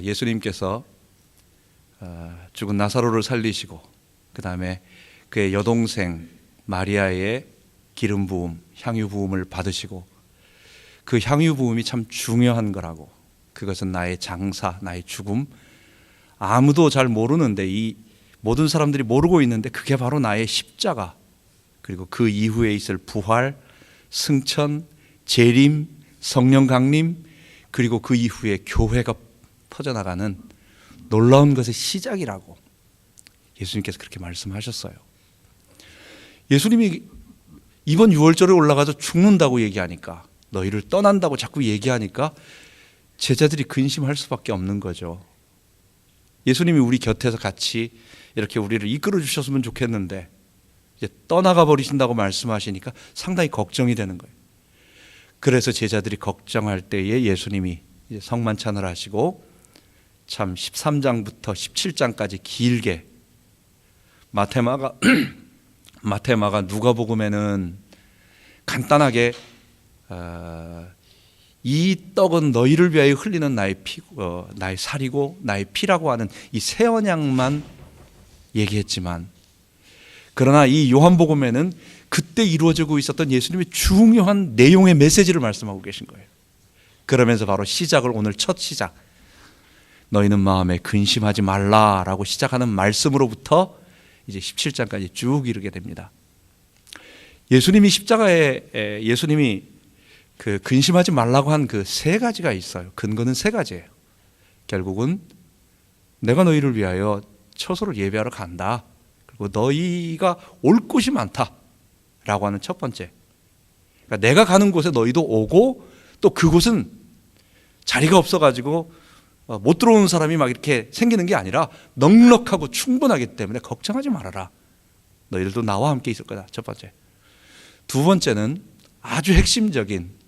예수님께서 죽은 나사로를 살리시고 그 다음에 그의 여동생 마리아의 기름 부음, 향유 부음을 받으시고 그 향유 부음이 참 중요한 거라고, 그것은 나의 장사, 나의 죽음, 아무도 잘 모르는데, 이 모든 사람들이 모르고 있는데 그게 바로 나의 십자가, 그리고 그 이후에 있을 부활, 승천, 재림, 성령 강림, 그리고 그 이후에 교회가 퍼져나가는 놀라운 것의 시작이라고 예수님께서 그렇게 말씀하셨어요. 예수님이 이번 유월절에 올라가서 죽는다고 얘기하니까, 너희를 떠난다고 자꾸 얘기하니까 제자들이 근심할 수밖에 없는 거죠. 예수님이 우리 곁에서 같이 이렇게 우리를 이끌어 주셨으면 좋겠는데 이제 떠나가 버리신다고 말씀하시니까 상당히 걱정이 되는 거예요. 그래서 제자들이 걱정할 때에 예수님이 이제 성만찬을 하시고 참 13장부터 17장까지 길게 마태마가 누가복음에는 간단하게 이 떡은 너희를 위하여 흘리는 나의 나의 살이고 나의 피라고 하는 이 새 언약만 얘기했지만, 그러나 이 요한복음에는 그때 이루어지고 있었던 예수님의 중요한 내용의 메시지를 말씀하고 계신 거예요. 그러면서 바로 시작을, 오늘 첫 시작, 너희는 마음에 근심하지 말라라고 시작하는 말씀으로부터 이제 17장까지 쭉 이르게 됩니다. 예수님이 십자가에 예수님이 그 근심하지 말라고 한 그 세 가지가 있어요. 근거는 세 가지예요. 결국은 내가 너희를 위하여 처소를 예배하러 간다, 그리고 너희가 올 곳이 많다라고 하는 첫 번째, 그러니까 내가 가는 곳에 너희도 오고, 또 그곳은 자리가 없어가지고 못 들어오는 사람이 막 이렇게 생기는 게 아니라 넉넉하고 충분하기 때문에 걱정하지 말아라, 너희들도 나와 함께 있을 거다. 첫 번째. 두 번째는 아주 핵심적인,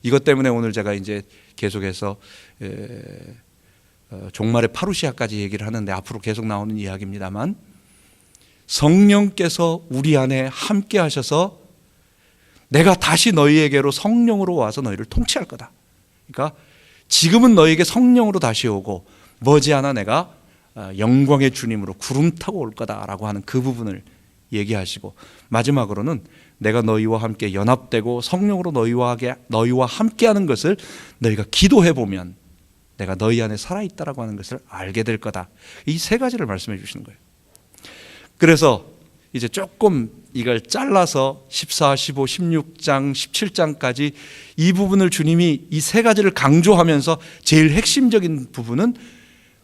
이것 때문에 오늘 제가 이제 계속해서 종말의 파루시아까지 얘기를 하는데 앞으로 계속 나오는 이야기입니다만, 성령께서 우리 안에 함께 하셔서 내가 다시 너희에게로 성령으로 와서 너희를 통치할 거다. 그러니까 지금은 너희에게 성령으로 다시 오고 머지않아 내가 영광의 주님으로 구름 타고 올 거다라고 하는 그 부분을 얘기하시고, 마지막으로는 내가 너희와 함께 연합되고 성령으로 너희와 함께하는 것을 너희가 기도해 보면 내가 너희 안에 살아있다라고 하는 것을 알게 될 거다. 이 세 가지를 말씀해 주시는 거예요. 그래서 이제 조금 이걸 잘라서 14, 15, 16장, 17장까지 이 부분을 주님이 이 세 가지를 강조하면서 제일 핵심적인 부분은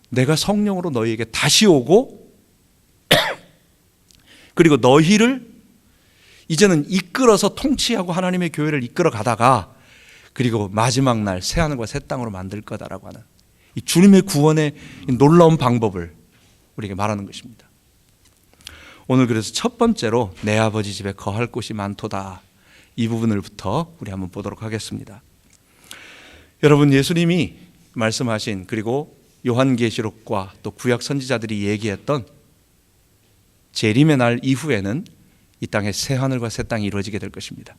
내가 성령으로 너희에게 다시 오고 그리고 너희를 이제는 이끌어서 통치하고 하나님의 교회를 이끌어 가다가 그리고 마지막 날 새하늘과 새 땅으로 만들 거다라고 하는 이 주님의 구원의 놀라운 방법을 우리에게 말하는 것입니다. 오늘 그래서 첫 번째로 내 아버지 집에 거할 곳이 많도다, 이 부분을부터 우리 한번 보도록 하겠습니다. 여러분, 예수님이 말씀하신, 그리고 요한계시록과 또 구약 선지자들이 얘기했던 재림의 날 이후에는 이 땅에 새 하늘과 새 땅이 이루어지게 될 것입니다.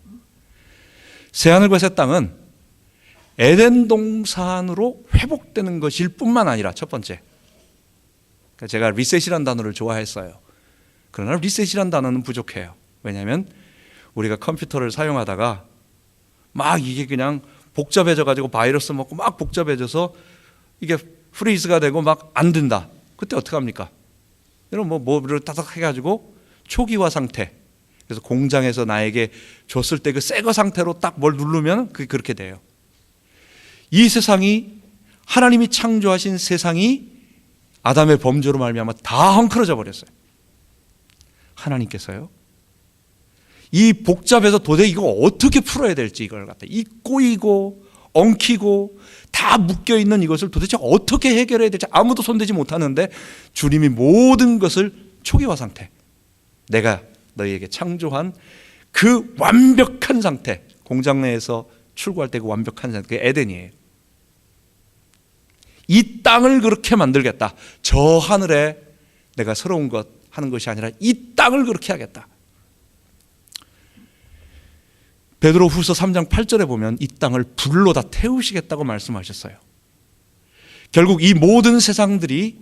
새 하늘과 새 땅은 에덴 동산으로 회복되는 것일 뿐만 아니라, 첫 번째, 제가 리셋이라는 단어를 좋아했어요. 그러나 리셋이라는 단어는 부족해요. 왜냐하면 우리가 컴퓨터를 사용하다가 막 이게 그냥 복잡해져 가지고 바이러스 먹고 막 복잡해져서 이게 프리즈가 되고 막 안 된다. 그때 어떻게 합니까? 여러분 뭐를 따닥 해가지고 초기화 상태, 그래서 공장에서 나에게 줬을 때 그 새거 상태로 딱 뭘 누르면 그게 그렇게 돼요. 이 세상이, 하나님이 창조하신 세상이 아담의 범죄로 말미암아 다 헝클어져 버렸어요. 하나님께서요, 이 복잡해서 도대체 이거 어떻게 풀어야 될지, 이걸 갖다 이 꼬이고 엉키고 다 묶여있는 이것을 도대체 어떻게 해결해야 될지 아무도 손대지 못하는데 주님이 모든 것을 초기화 상태, 내가 너희에게 창조한 그 완벽한 상태, 공장 내에서 출고할 때 그 완벽한 상태, 그게 에덴이에요. 이 땅을 그렇게 만들겠다. 저 하늘에 내가 새로운 것 하는 것이 아니라 이 땅을 그렇게 하겠다. 베드로후서 3장 8절에 보면 이 땅을 불로 다 태우시겠다고 말씀하셨어요. 결국 이 모든 세상들이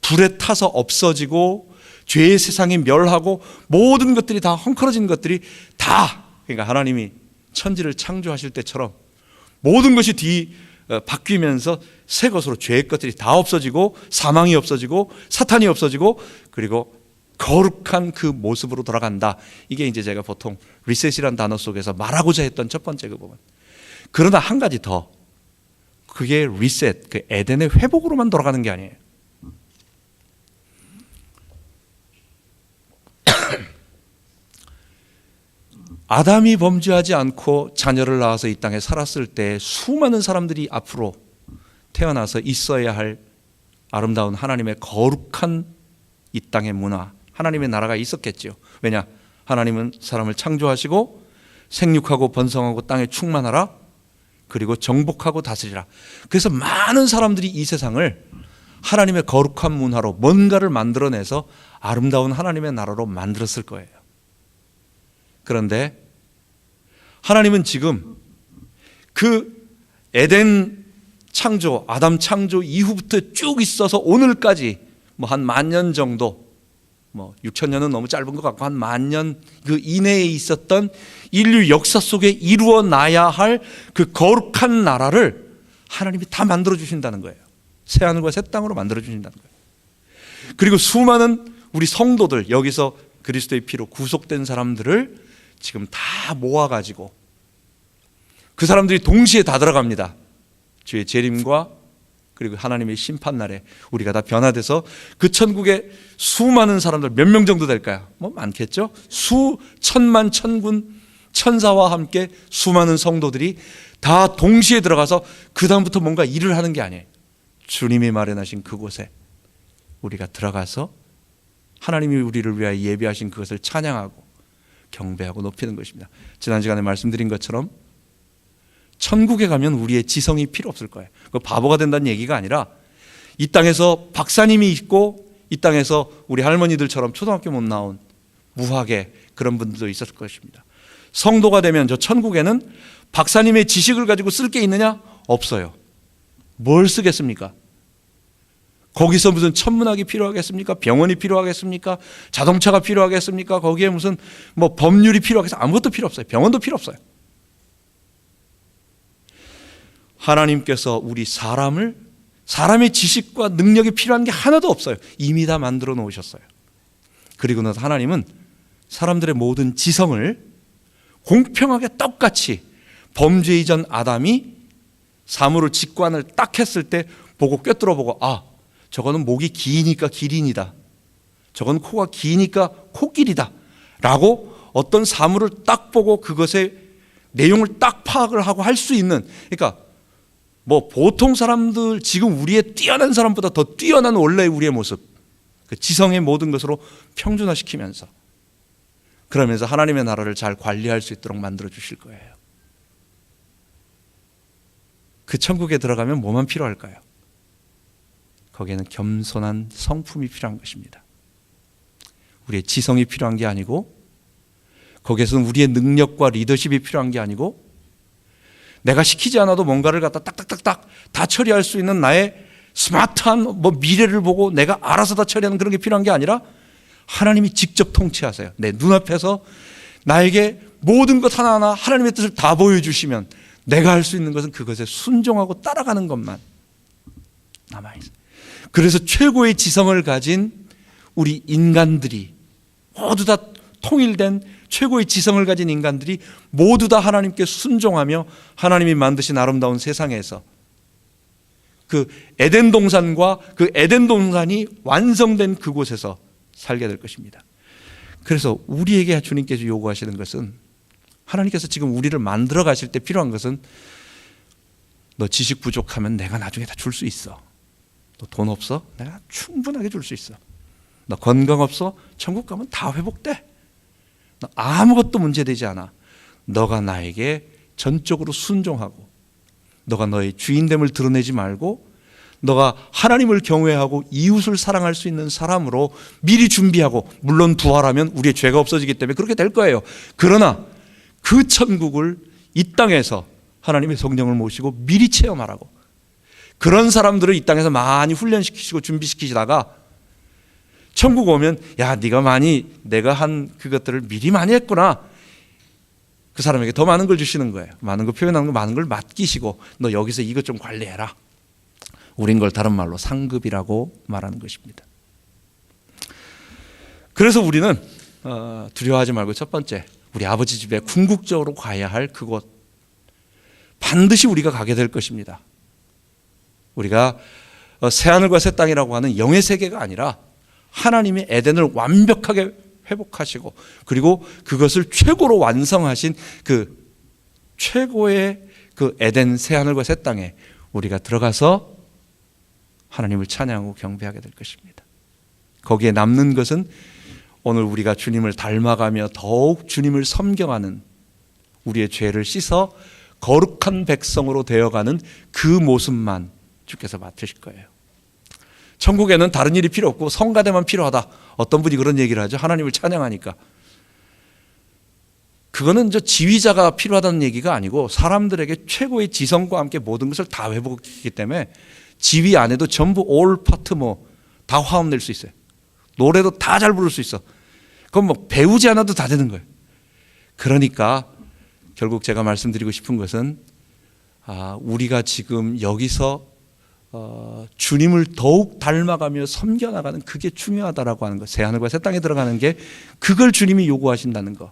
불에 타서 없어지고 죄의 세상이 멸하고 모든 것들이 다 헝클어진 것들이 다, 그러니까 하나님이 천지를 창조하실 때처럼 모든 것이 바뀌면서 새 것으로 죄의 것들이 다 없어지고 사망이 없어지고 사탄이 없어지고 그리고 거룩한 그 모습으로 돌아간다. 이게 이제 제가 보통 리셋이라는 단어 속에서 말하고자 했던 첫 번째 그 부분. 그러나 한 가지 더, 그게 리셋, 그 에덴의 회복으로만 돌아가는 게 아니에요. 아담이 범죄하지 않고 자녀를 낳아서 이 땅에 살았을 때 수많은 사람들이 앞으로 태어나서 있어야 할 아름다운 하나님의 거룩한 이 땅의 문화, 하나님의 나라가 있었겠죠. 왜냐? 하나님은 사람을 창조하시고 생육하고 번성하고 땅에 충만하라, 그리고 정복하고 다스리라. 그래서 많은 사람들이 이 세상을 하나님의 거룩한 문화로 뭔가를 만들어내서 아름다운 하나님의 나라로 만들었을 거예요. 그런데 하나님은 지금 그 에덴 창조, 아담 창조 이후부터 쭉 있어서 오늘까지 뭐 한 10,000년 정도, 뭐 6,000년은 너무 짧은 것 같고 한 10,000년 그 이내에 있었던 인류 역사 속에 이루어 놔야 할 그 거룩한 나라를 하나님이 다 만들어 주신다는 거예요. 새 하늘과 새 땅으로 만들어 주신다는 거예요. 그리고 수많은 우리 성도들, 여기서 그리스도의 피로 구속된 사람들을 지금 다 모아가지고 그 사람들이 동시에 다 들어갑니다. 주의 재림과 그리고 하나님의 심판날에 우리가 다 변화돼서 그 천국에 수많은 사람들, 몇 명 정도 될까요? 뭐 많겠죠? 수천만 천군 천사와 함께 수많은 성도들이 다 동시에 들어가서 그 다음부터 뭔가 일을 하는 게 아니에요. 주님이 마련하신 그곳에 우리가 들어가서 하나님이 우리를 위하여 예비하신 그것을 찬양하고 경배하고 높이는 것입니다. 지난 시간에 말씀드린 것처럼 천국에 가면 우리의 지성이 필요 없을 거예요. 그 바보가 된다는 얘기가 아니라 이 땅에서 박사님이 있고 이 땅에서 우리 할머니들처럼 초등학교 못 나온 무학의 그런 분들도 있었을 것입니다. 성도가 되면 저 천국에는 박사님의 지식을 가지고 쓸 게 있느냐? 없어요. 뭘 쓰겠습니까? 거기서 무슨 천문학이 필요하겠습니까? 병원이 필요하겠습니까? 자동차가 필요하겠습니까? 거기에 무슨 뭐 법률이 필요하겠습니까? 아무것도 필요 없어요. 병원도 필요 없어요. 하나님께서 우리 사람의 지식과 능력이 필요한 게 하나도 없어요. 이미 다 만들어 놓으셨어요. 그리고 나서 하나님은 사람들의 모든 지성을 공평하게 똑같이 범죄 이전 아담이 사물을 직관을 딱 했을 때 보고 꿰뚫어 보고, 아, 저거는 목이 기니까 기린이다, 저건 코가 기니까 코끼리다 라고 어떤 사물을 딱 보고 그것의 내용을 딱 파악을 하고 할 수 있는, 그러니까 뭐 보통 사람들, 지금 우리의 뛰어난 사람보다 더 뛰어난 원래의 우리의 모습, 그 지성의 모든 것으로 평준화시키면서, 그러면서 하나님의 나라를 잘 관리할 수 있도록 만들어 주실 거예요. 그 천국에 들어가면 뭐만 필요할까요? 거기에는 겸손한 성품이 필요한 것입니다. 우리의 지성이 필요한 게 아니고, 거기에서는 우리의 능력과 리더십이 필요한 게 아니고, 내가 시키지 않아도 뭔가를 갖다 딱딱딱딱 다 처리할 수 있는 나의 스마트한 뭐 미래를 보고 내가 알아서 다 처리하는 그런 게 필요한 게 아니라, 하나님이 직접 통치하세요. 내 눈앞에서 나에게 모든 것 하나하나 하나님의 뜻을 다 보여주시면 내가 할 수 있는 것은 그것에 순종하고 따라가는 것만 남아있어요. 그래서 최고의 지성을 가진 우리 인간들이 모두 다 통일된 최고의 지성을 가진 인간들이 모두 다 하나님께 순종하며 하나님이 만드신 아름다운 세상에서 그 에덴 동산과 그 에덴 동산이 완성된 그곳에서 살게 될 것입니다. 그래서 우리에게 주님께서 요구하시는 것은, 하나님께서 지금 우리를 만들어 가실 때 필요한 것은, 너 지식 부족하면 내가 나중에 다 줄 수 있어. 너 돈 없어? 내가 충분하게 줄 수 있어. 너 건강 없어? 천국 가면 다 회복돼. 너 아무것도 문제되지 않아. 너가 나에게 전적으로 순종하고, 너가 너의 주인됨을 드러내지 말고, 너가 하나님을 경외하고 이웃을 사랑할 수 있는 사람으로 미리 준비하고, 물론 부활하면 우리의 죄가 없어지기 때문에 그렇게 될 거예요. 그러나 그 천국을 이 땅에서 하나님의 성령을 모시고 미리 체험하라고, 그런 사람들을 이 땅에서 많이 훈련시키시고 준비시키시다가 천국 오면 야, 네가 많이 내가 한 그것들을 미리 많이 했구나. 그 사람에게 더 많은 걸 주시는 거예요. 많은 걸 표현하는 거, 많은 걸 맡기시고 너 여기서 이것 좀 관리해라. 우린 걸 다른 말로 상급이라고 말하는 것입니다. 그래서 우리는 두려워하지 말고 첫 번째, 우리 아버지 집에 궁극적으로 가야 할 그곳, 반드시 우리가 가게 될 것입니다. 우리가 새하늘과 새 땅이라고 하는 영의 세계가 아니라 하나님의 에덴을 완벽하게 회복하시고 그리고 그것을 최고로 완성하신 그 최고의 그 에덴 새하늘과 새 땅에 우리가 들어가서 하나님을 찬양하고 경배하게 될 것입니다. 거기에 남는 것은 오늘 우리가 주님을 닮아가며 더욱 주님을 섬겨가는, 우리의 죄를 씻어 거룩한 백성으로 되어가는 그 모습만 주께서 맡으실 거예요. 천국에는 다른 일이 필요 없고 성가대만 필요하다. 어떤 분이 그런 얘기를 하죠. 하나님을 찬양하니까. 그거는 지휘자가 필요하다는 얘기가 아니고 사람들에게 최고의 지성과 함께 모든 것을 다 회복했기 때문에 지휘 안에도 전부 올 파트 다 화음 낼 수 있어요. 노래도 다 잘 부를 수 있어. 그건 배우지 않아도 다 되는 거예요. 그러니까 결국 제가 말씀드리고 싶은 것은 우리가 지금 여기서 주님을 더욱 닮아가며 섬겨나가는 그게 중요하다라고 하는 것. 새하늘과 새 땅에 들어가는 게 그걸 주님이 요구하신다는 것.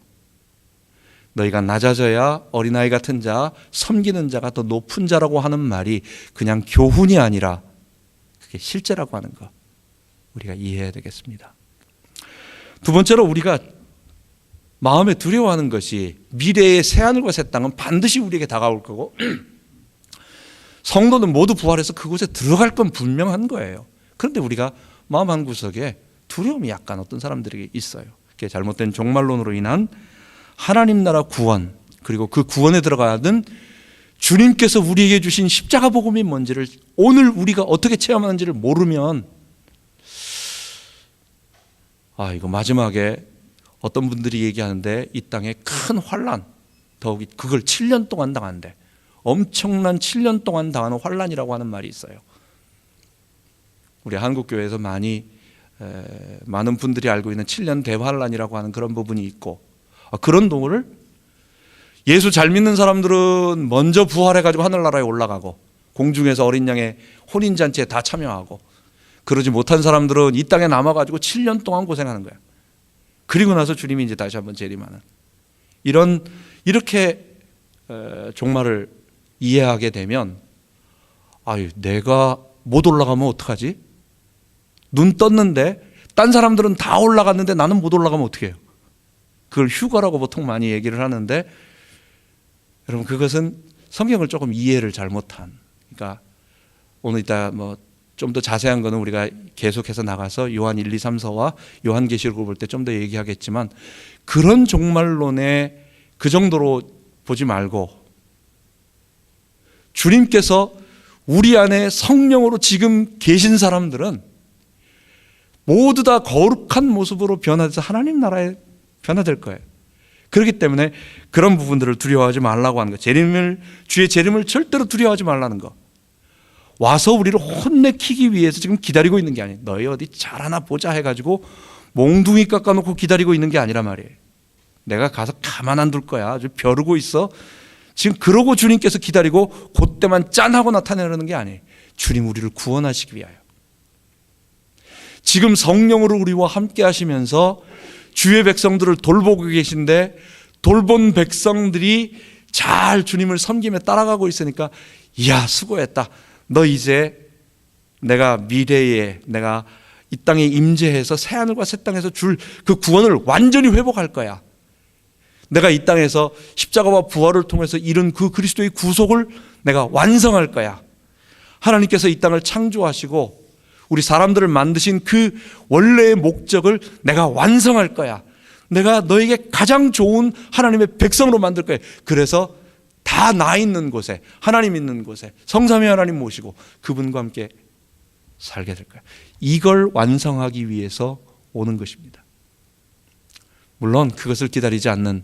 너희가 낮아져야 어린아이 같은 자, 섬기는 자가 더 높은 자라고 하는 말이 그냥 교훈이 아니라 그게 실제라고 하는 것, 우리가 이해해야 되겠습니다. 두 번째로 우리가 마음에 두려워하는 것이 미래의 새하늘과 새 땅은 반드시 우리에게 다가올 거고 성도는 모두 부활해서 그곳에 들어갈 건 분명한 거예요. 그런데 우리가 마음 한구석에 두려움이 약간 어떤 사람들에게 있어요. 그게 잘못된 종말론으로 인한 하나님 나라 구원, 그리고 그 구원에 들어가는 주님께서 우리에게 주신 십자가 복음이 뭔지를 오늘 우리가 어떻게 체험하는지를 모르면 이거 마지막에 어떤 분들이 얘기하는데 이 땅에 큰 환난, 더욱이 그걸 7년 동안 당한대. 엄청난 7년 동안 당하는 환난이라고 하는 말이 있어요. 우리 한국교회에서 많은 분들이 알고 있는 7년 대환란이라고 하는 그런 부분이 있고, 그런 동을 예수 잘 믿는 사람들은 먼저 부활해가지고 하늘나라에 올라가고 공중에서 어린 양의 혼인잔치에 다 참여하고, 그러지 못한 사람들은 이 땅에 남아가지고 7년 동안 고생하는 거야. 그리고 나서 주님이 이제 다시 한번 재림하는, 이렇게 종말을 이해하게 되면 내가 못 올라가면 어떡하지? 눈 떴는데 딴 사람들은 다 올라갔는데 나는 못 올라가면 어떡해요? 그걸 휴거라고 보통 많이 얘기를 하는데, 여러분 그것은 성경을 조금 이해를 잘못한, 그러니까 오늘 이따 좀 더 자세한 거는 우리가 계속해서 나가서 요한 1, 2, 3, 4와 요한계시록을 볼 때 좀 더 얘기하겠지만, 그런 종말론에 그 정도로 보지 말고 주님께서 우리 안에 성령으로 지금 계신 사람들은 모두 다 거룩한 모습으로 변화돼서 하나님 나라에 변화될 거예요. 그렇기 때문에 그런 부분들을 두려워하지 말라고 하는 거, 주의 재림을 절대로 두려워하지 말라는 거. 와서 우리를 혼내키기 위해서 지금 기다리고 있는 게 아니에요. 너희 어디 잘하나 보자 해가지고 몽둥이 깎아놓고 기다리고 있는 게 아니란 말이에요. 내가 가서 가만 안 둘 거야. 아주 벼르고 있어. 지금 그러고 주님께서 기다리고 그때만 짠하고 나타내려는 게 아니에요. 주님 우리를 구원하시기 위하여. 지금 성령으로 우리와 함께 하시면서 주의 백성들을 돌보고 계신데, 돌본 백성들이 잘 주님을 섬기며 따라가고 있으니까 이야 수고했다. 너 이제 내가 미래에 내가 이 땅에 임재해서 새하늘과 새 땅에서 줄 그 구원을 완전히 회복할 거야. 내가 이 땅에서 십자가와 부활을 통해서 이룬 그 그리스도의 구속을 내가 완성할 거야. 하나님께서 이 땅을 창조하시고 우리 사람들을 만드신 그 원래의 목적을 내가 완성할 거야. 내가 너에게 가장 좋은 하나님의 백성으로 만들 거야. 그래서 다 나 있는 곳에, 하나님 있는 곳에 성삼위 하나님 모시고 그분과 함께 살게 될 거야. 이걸 완성하기 위해서 오는 것입니다. 물론 그것을 기다리지 않는,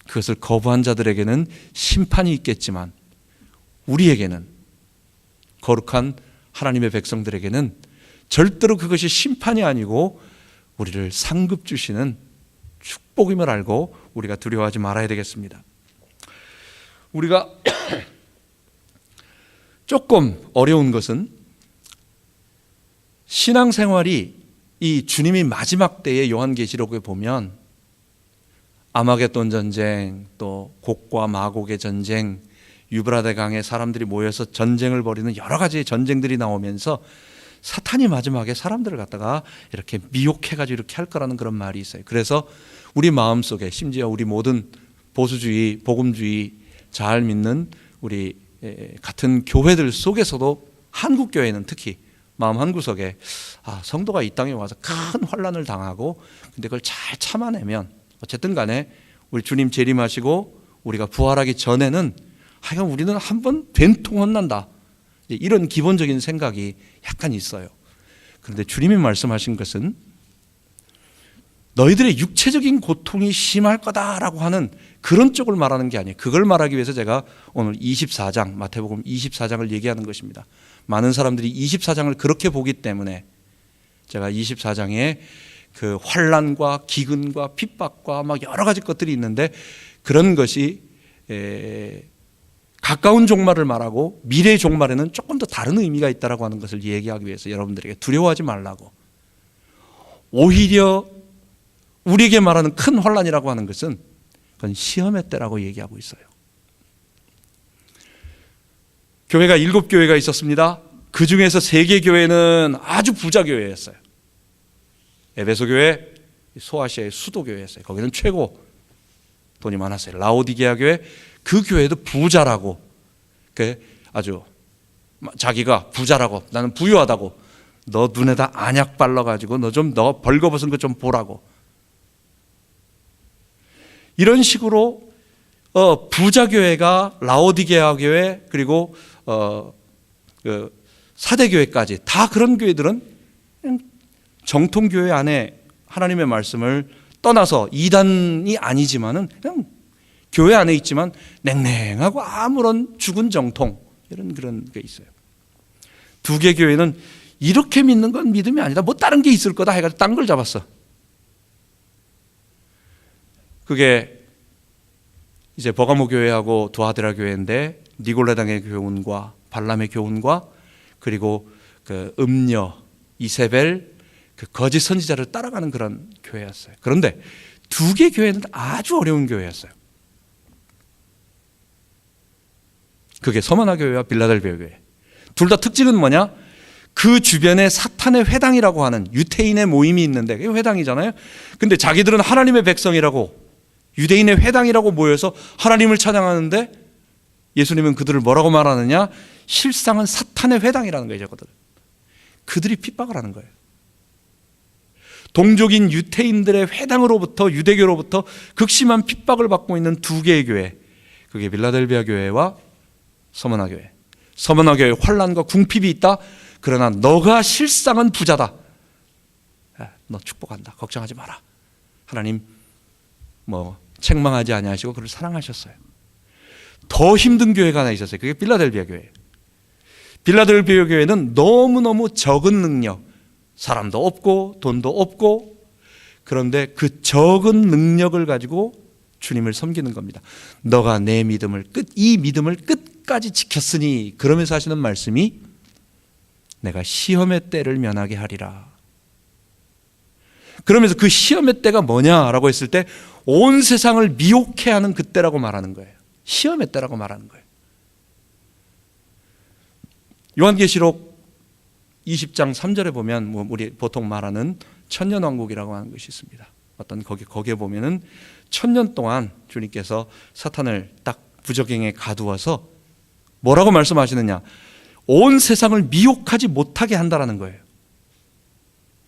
그것을 거부한 자들에게는 심판이 있겠지만 우리에게는 거룩한 하나님의 백성들에게는 절대로 그것이 심판이 아니고 우리를 상급 주시는 축복임을 알고 우리가 두려워하지 말아야 되겠습니다. 우리가 조금 어려운 것은 신앙생활이 이 주님이 마지막 때의 요한계시록에 보면 아마겟돈 전쟁, 또 곡과 마곡의 전쟁, 유브라데 강에 사람들이 모여서 전쟁을 벌이는 여러 가지의 전쟁들이 나오면서 사탄이 마지막에 사람들을 갖다가 이렇게 미혹해가지고 이렇게 할 거라는 그런 말이 있어요. 그래서 우리 마음속에, 심지어 우리 모든 보수주의, 복음주의 잘 믿는 우리 같은 교회들 속에서도 한국 교회는 특히 마음 한구석에 성도가 이 땅에 와서 큰 환난을 당하고 근데 그걸 잘 참아내면 어쨌든 간에 우리 주님 재림하시고 우리가 부활하기 전에는 하여간 우리는 한번 된통 혼난다, 이런 기본적인 생각이 약간 있어요. 그런데 주님이 말씀하신 것은 너희들의 육체적인 고통이 심할 거다라고 하는 그런 쪽을 말하는 게 아니에요. 그걸 말하기 위해서 제가 오늘 24장, 마태복음 24장을 얘기하는 것입니다. 많은 사람들이 24장을 그렇게 보기 때문에 제가 24장에 그 환난과 기근과 핍박과 막 여러 가지 것들이 있는데 그런 것이 가까운 종말을 말하고 미래의 종말에는 조금 더 다른 의미가 있다라고 하는 것을 얘기하기 위해서 여러분들에게 두려워하지 말라고, 오히려 우리에게 말하는 큰 환난이라고 하는 것은 그건 시험의 때라고 얘기하고 있어요. 교회가 7교회가 있었습니다. 그 중에서 3개 교회는 아주 부자 교회였어요. 에베소 교회, 소아시아의 수도 교회였어요. 거기는 최고 돈이 많았어요. 라오디게아 교회, 그 교회도 부자라고, 아주 자기가 부자라고, 나는 부유하다고, 너 눈에다 안약 발라가지고 너 벌거벗은 거 좀 보라고, 이런 식으로 부자 교회가 라오디게아 교회 그리고 사대 교회까지 다 그런 교회들은 그냥 정통 교회 안에 하나님의 말씀을 떠나서 이단이 아니지만은 그냥 교회 안에 있지만 냉랭하고 아무런 죽은 정통, 이런 그런 게 있어요. 2개 교회는 이렇게 믿는 건 믿음이 아니다, 뭐 다른 게 있을 거다 해가지고 딴 걸 잡았어. 그게 이제 버가모 교회하고 두아드라 교회인데 니골레당의 교훈과 발람의 교훈과 그리고 그 음녀 이세벨 그 거짓 선지자를 따라가는 그런 교회였어요. 그런데 2개 교회는 아주 어려운 교회였어요. 그게 서머나 교회와 빌라델비아 교회. 둘 다 특징은 뭐냐? 그 주변에 사탄의 회당이라고 하는 유대인의 모임이 있는데, 그게 회당이잖아요. 근데 자기들은 하나님의 백성이라고, 유대인의 회당이라고 모여서 하나님을 찬양하는데 예수님은 그들을 뭐라고 말하느냐? 실상은 사탄의 회당이라는 거예요. 그들이 핍박을 하는 거예요. 동족인 유대인들의 회당으로부터, 유대교로부터 극심한 핍박을 받고 있는 2개의 교회, 그게 빌라델비아 교회와 서머나 교회. 서머나 교회 환난과 궁핍이 있다. 그러나 너가 실상은 부자다, 너 축복한다, 걱정하지 마라, 하나님 책망하지 아니하시고 그를 사랑하셨어요. 더 힘든 교회가 하나 있었어요. 그게 빌라델비아 교회. 빌라델비아 교회는 너무너무 적은 능력, 사람도 없고 돈도 없고, 그런데 그 적은 능력을 가지고 주님을 섬기는 겁니다. 너가 내 믿음을 이 믿음을 끝까지 지켰으니, 그러면서 하시는 말씀이 내가 시험의 때를 면하게 하리라. 그러면서 그 시험의 때가 뭐냐라고 했을 때 온 세상을 미혹해 하는 그때라고 말하는 거예요. 시험의 때라고 말하는 거예요. 요한계시록 20장 3절에 보면 우리 보통 말하는 천년왕국이라고 하는 것이 있습니다. 거기에 보면은 1000년 동안 주님께서 사탄을 딱 부적행에 가두어서 뭐라고 말씀하시느냐? 온 세상을 미혹하지 못하게 한다라는 거예요.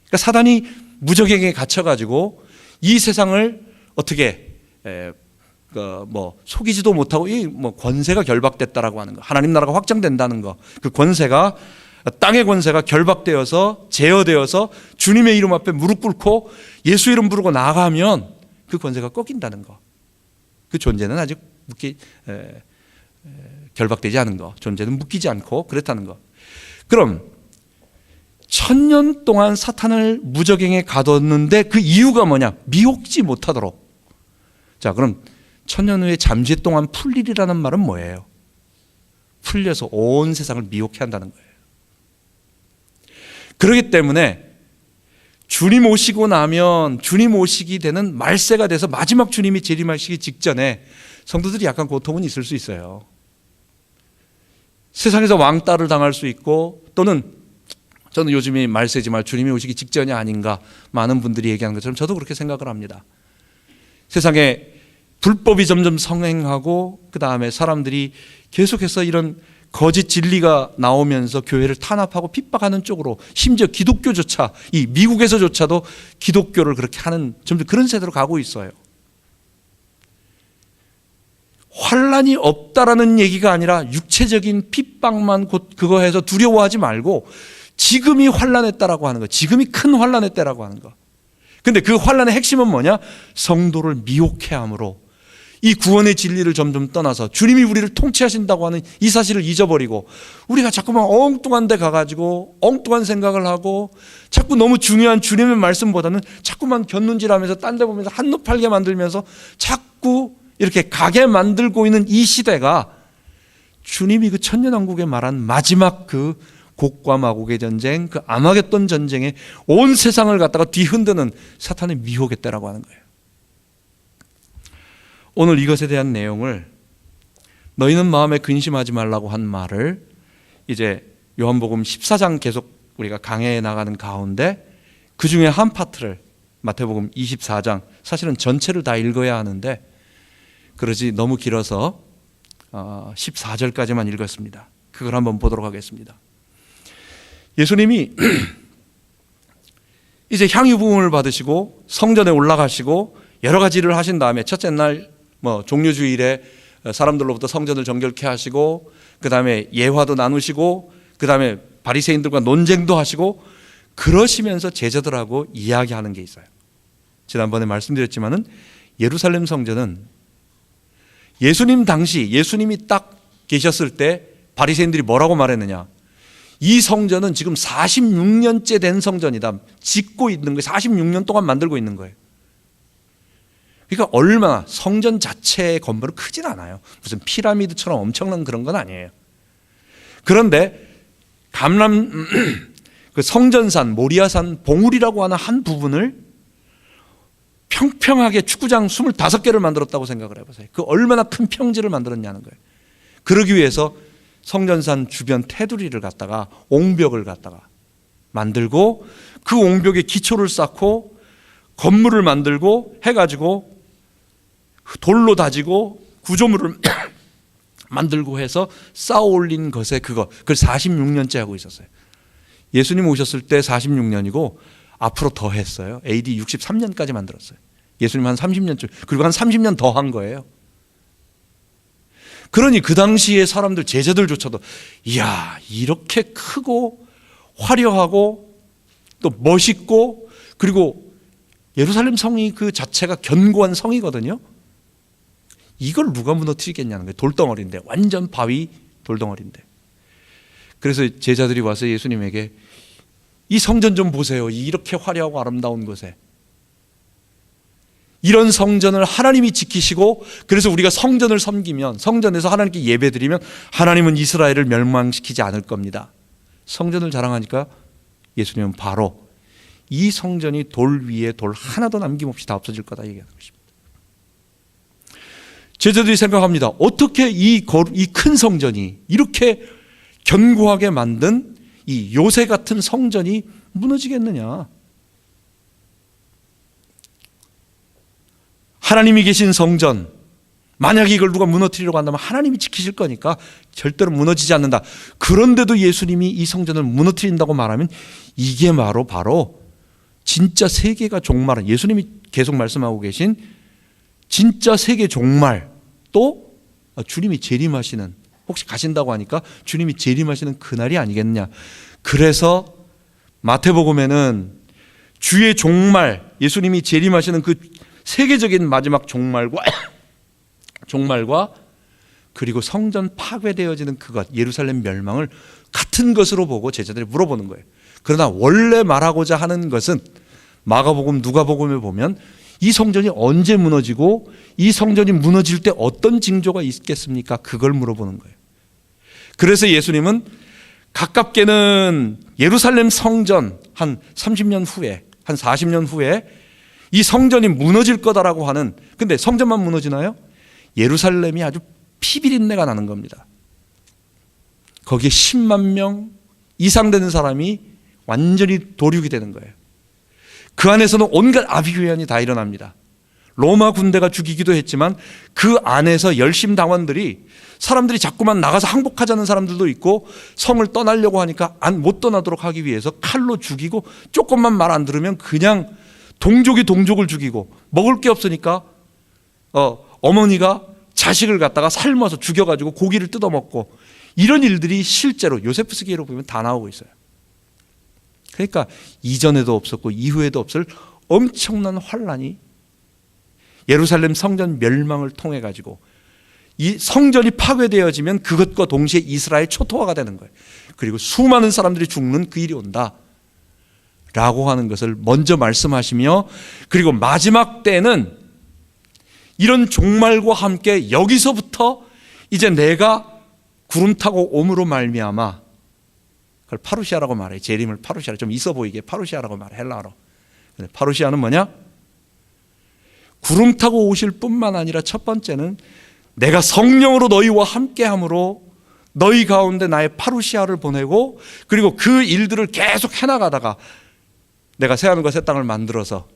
그러니까 사단이 무적행에 갇혀가지고 이 세상을 어떻게 속이지도 못하고 권세가 결박됐다라고 하는 거, 하나님 나라가 확장된다는 거, 그 권세가 땅의 권세가 결박되어서 제어되어서 주님의 이름 앞에 무릎 꿇고 예수 이름 부르고 나가면 그 권세가 꺾인다는 거, 그 존재는 아직 결박되지 않은 거, 존재는 묶이지 않고 그렇다는 거. 그럼 1000년 동안 사탄을 무저갱에 가뒀는데 그 이유가 뭐냐? 미혹지 못하도록. 자, 그럼 1000년 후에 잠시 동안 풀리리라는 말은 뭐예요? 풀려서 온 세상을 미혹해 한다는 거예요. 그렇기 때문에 주님 오시고 나면 주님 오시기 되는 말세가 돼서 마지막 주님이 재림하시기 직전에 성도들이 약간 고통은 있을 수 있어요. 세상에서 왕따를 당할 수 있고, 또는 저는 요즘이 말세지만 주님이 오시기 직전이 아닌가 많은 분들이 얘기하는 것처럼 저도 그렇게 생각을 합니다. 세상에 불법이 점점 성행하고, 그 다음에 사람들이 계속해서 이런 거짓 진리가 나오면서 교회를 탄압하고 핍박하는 쪽으로, 심지어 기독교조차, 이 미국에서조차도 기독교를 그렇게 하는 점점 그런 세대로 가고 있어요. 환란이 없다라는 얘기가 아니라 육체적인 핍박만 곧 그거 해서 두려워하지 말고 지금이 환란의 때라고 하는 거, 지금이 큰 환란의 때라고 하는 거. 근데 그 환란의 핵심은 뭐냐? 성도를 미혹해 함으로 이 구원의 진리를 점점 떠나서 주님이 우리를 통치하신다고 하는 이 사실을 잊어버리고, 우리가 자꾸만 엉뚱한 데 가가지고 엉뚱한 생각을 하고, 자꾸 너무 중요한 주님의 말씀보다는 자꾸만 곁눈질하면서 딴 데 보면서 한눈 팔게 만들면서 자꾸 이렇게 가게 만들고 있는 이 시대가, 주님이 그 천년왕국에 말한 마지막 그 곡과 마곡의 전쟁, 그 아마겟돈 전쟁에 온 세상을 갖다가 뒤흔드는 사탄의 미혹의 때라고 하는 거예요. 오늘 이것에 대한 내용을, 너희는 마음에 근심하지 말라고 한 말을 이제 요한복음 14장 계속 우리가 강해해 나가는 가운데 그 중에 한 파트를 마태복음 24장, 사실은 전체를 다 읽어야 하는데 그러지 너무 길어서 14절까지만 읽었습니다. 그걸 한번 보도록 하겠습니다. 예수님이 이제 향유 부음을 받으시고 성전에 올라가시고 여러 가지 일을 하신 다음에, 첫째 날 종려주일에 사람들로부터 성전을 정결케 하시고, 그 다음에 예화도 나누시고, 그 다음에 바리새인들과 논쟁도 하시고, 그러시면서 제자들하고 이야기하는 게 있어요. 지난번에 말씀드렸지만은 예루살렘 성전은 예수님 당시, 예수님이 딱 계셨을 때 바리새인들이 뭐라고 말했느냐? 이 성전은 지금 46년째 된 성전이다. 짓고 있는 거예요. 46년 동안 만들고 있는 거예요. 그러니까 얼마나 성전 자체의 건물은 크진 않아요. 무슨 피라미드처럼 엄청난 그런 건 아니에요. 그런데 그 성전산, 모리아산 봉우리라고 하는 한 부분을 평평하게 축구장 25개를 만들었다고 생각을 해보세요. 그 얼마나 큰 평지를 만들었냐는 거예요. 그러기 위해서 성전산 주변 테두리를 갖다가, 옹벽을 갖다가 만들고, 그 옹벽에 기초를 쌓고 건물을 만들고 해가지고 돌로 다지고 구조물을 만들고 해서 쌓아 올린 것에 그걸 46년째 하고 있었어요. 예수님 오셨을 때 46년이고 앞으로 더 했어요. AD 63년까지 만들었어요. 예수님 한 30년쯤, 그리고 한 30년 더 한 거예요. 그러니 그 당시에 사람들, 제자들조차도 이야, 이렇게 크고 화려하고 또 멋있고, 그리고 예루살렘 성이 그 자체가 견고한 성이거든요. 이걸 누가 무너뜨리겠냐는 거예요. 돌덩어리인데, 완전 바위 돌덩어리인데. 그래서 제자들이 와서 예수님에게 이 성전 좀 보세요. 이렇게 화려하고 아름다운 곳에 이런 성전을 하나님이 지키시고, 그래서 우리가 성전을 섬기면, 성전에서 하나님께 예배드리면 하나님은 이스라엘을 멸망시키지 않을 겁니다. 성전을 자랑하니까 예수님은 바로 이 성전이 돌 위에 돌 하나도 남김없이 다 없어질 거다 얘기하는 것입니다. 제자들이 생각합니다. 어떻게 이 큰 성전이, 이렇게 견고하게 만든 이 요새 같은 성전이 무너지겠느냐? 하나님이 계신 성전, 만약에 이걸 누가 무너뜨리려고 한다면 하나님이 지키실 거니까 절대로 무너지지 않는다. 그런데도 예수님이 이 성전을 무너뜨린다고 말하면 이게 바로 진짜 세계가 종말은, 예수님이 계속 말씀하고 계신 진짜 세계 종말, 또 주님이 재림하시는, 혹시 가신다고 하니까 주님이 재림하시는 그날이 아니겠느냐. 그래서 마태복음에는 주의 종말, 예수님이 재림하시는 그 세계적인 마지막 종말과 그리고 성전 파괴되어지는 그것, 예루살렘 멸망을 같은 것으로 보고 제자들이 물어보는 거예요. 그러나 원래 말하고자 하는 것은 마가복음, 누가복음에 보면 이 성전이 언제 무너지고 이 성전이 무너질 때 어떤 징조가 있겠습니까? 그걸 물어보는 거예요. 그래서 예수님은 가깝게는 예루살렘 성전 한 30년 후에, 한 40년 후에 이 성전이 무너질 거다라고 하는, 근데 성전만 무너지나요? 예루살렘이 아주 피비린내가 나는 겁니다. 거기에 10만 명 이상 되는 사람이 완전히 도륙이 되는 거예요. 그 안에서는 온갖 아비규환이 다 일어납니다. 로마 군대가 죽이기도 했지만 그 안에서 열심당원들이, 사람들이 자꾸만 나가서 항복하자는 사람들도 있고 성을 떠나려고 하니까 못 떠나도록 하기 위해서 칼로 죽이고, 조금만 말 안 들으면 그냥 동족이 동족을 죽이고, 먹을 게 없으니까 어머니가 자식을 갖다가 삶아서 죽여가지고 고기를 뜯어먹고, 이런 일들이 실제로 요세푸스기로 보면 다 나오고 있어요. 그러니까 이전에도 없었고 이후에도 없을 엄청난 환란이 예루살렘 성전 멸망을 통해 가지고, 이 성전이 파괴되어지면 그것과 동시에 이스라엘 초토화가 되는 거예요. 그리고 수많은 사람들이 죽는 그 일이 온다 라고 하는 것을 먼저 말씀하시며, 그리고 마지막 때는 이런 종말과 함께 여기서부터 이제 내가 구름 타고 옴으로 말미암아, 그걸 파루시아라고 말해요. 재림을 파루시아, 좀 있어 보이게 파루시아라고 말해, 헬라어로. 파루시아는 뭐냐? 구름 타고 오실 뿐만 아니라 첫 번째는 내가 성령으로 너희와 함께함으로 너희 가운데 나의 파루시아를 보내고, 그리고 그 일들을 계속 해나가다가 내가 새하늘과 새 땅을 만들어서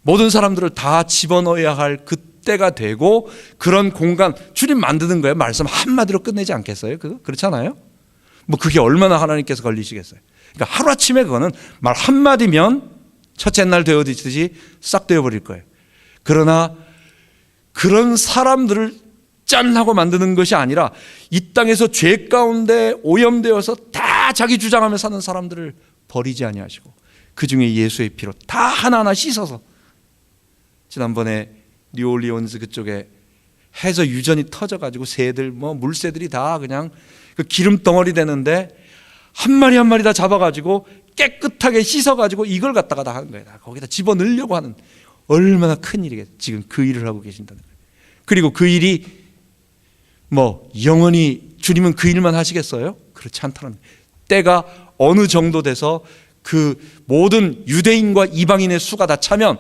모든 사람들을 다 집어넣어야 할 그때가 되고, 그런 공간, 주님 만드는 거예요. 말씀 한마디로 끝내지 않겠어요? 그렇잖아요? 뭐 그게 얼마나 하나님께서 걸리시겠어요? 그러니까 하루아침에 그거는 말 한마디면 첫째 날 되어지듯이 싹 되어버릴 거예요. 그러나 그런 사람들을 짠 하고 만드는 것이 아니라, 이 땅에서 죄 가운데 오염되어서 다 자기 주장하며 사는 사람들을 버리지 아니하시고 그 중에 예수의 피로 다 하나하나 씻어서, 지난번에 뉴올리온스 그쪽에 해저 유전이 터져가지고 새들, 물새들이 다 그냥 그 기름 덩어리 되는데 한 마리 한 마리 다 잡아가지고 깨끗하게 씻어가지고 이걸 갖다가 다 하는 거예요. 거기다 집어넣으려고 하는, 얼마나 큰 일이겠어요. 지금 그 일을 하고 계신다는 거예요. 그리고 그 일이 영원히 주님은 그 일만 하시겠어요? 그렇지 않다는 거예요. 때가 어느 정도 돼서 그 모든 유대인과 이방인의 수가 다 차면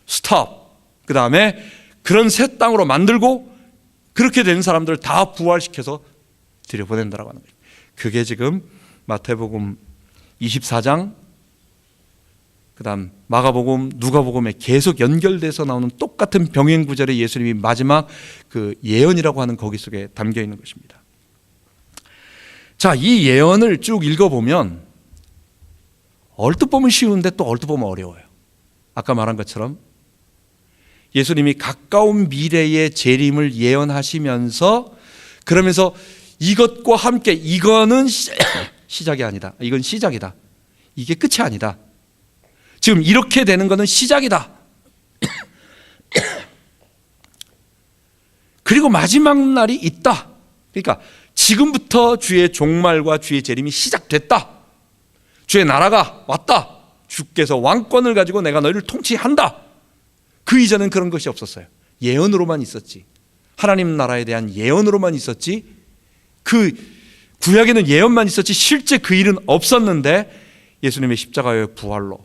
스톱. 그 다음에 그런 새 땅으로 만들고, 그렇게 된 사람들을 다 부활시켜서 들여보낸다라고 하는 거예요. 그게 지금 마태복음 24장, 그 다음 마가복음, 누가복음에 계속 연결돼서 나오는 똑같은 병행 구절에 예수님이 마지막 그 예언이라고 하는 거기 속에 담겨 있는 것입니다. 자, 이 예언을 쭉 읽어보면 얼뜻 보면 쉬운데 또 얼뜻 보면 어려워요. 아까 말한 것처럼 예수님이 가까운 미래의 재림을 예언하시면서, 그러면서 이것과 함께 이거는 시작이 아니다, 이건 시작이다, 이게 끝이 아니다, 지금 이렇게 되는 것은 시작이다, 그리고 마지막 날이 있다. 그러니까 지금부터 주의 종말과 주의 재림이 시작됐다, 주의 나라가 왔다, 주께서 왕권을 가지고 내가 너희를 통치한다. 그 이전엔 그런 것이 없었어요. 예언으로만 있었지. 하나님 나라에 대한 예언으로만 있었지. 그 구약에는 예언만 있었지 실제 그 일은 없었는데, 예수님의 십자가의 부활로,